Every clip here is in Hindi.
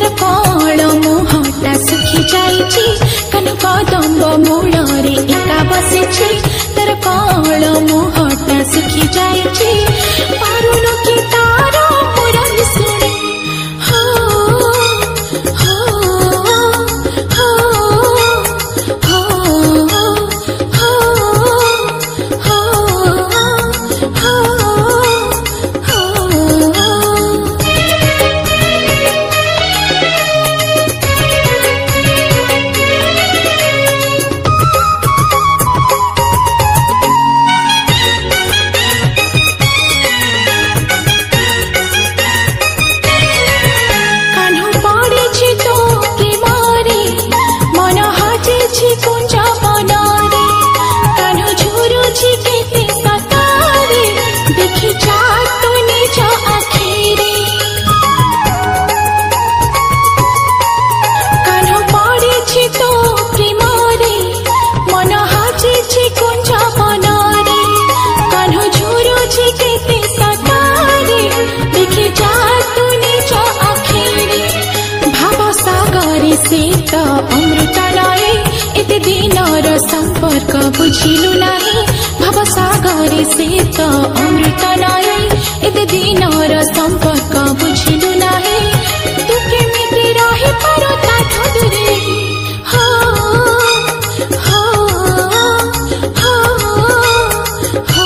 तर कल मुहटा सुखी जाइछि कान कदम्ब मूलरे एका बसिछि तर कल मुहटा सुखी जाइछि पारुनु कि तार मुरली सुने हो हो हो हो हो हो अमृत नए एते दिनर संपर्क बुझिलु नाही भव सागरे से तो अमृत नए एते दिनर संपर्क बुझिलु नाही तू केमिति रहि पारो ताठो दूरे हो हो हो हो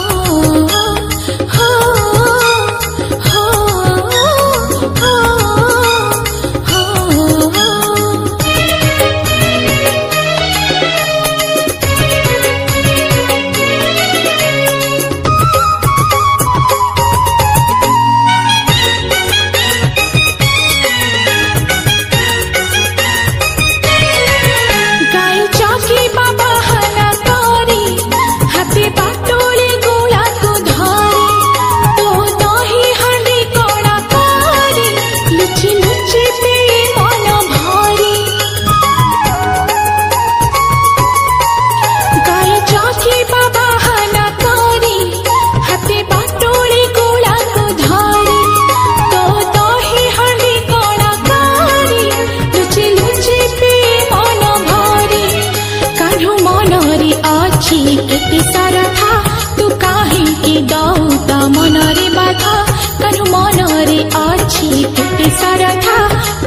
केते सारा था तू काहे की दौता मनरे बाधा कनु मनरे अछि केते सारा था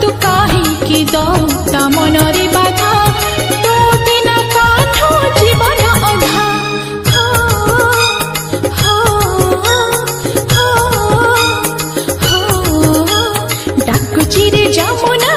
तू काहे की दौता मनरे बाधा तो बिना काठो जीवन अधा हो हो हो डाकुची रे जमुना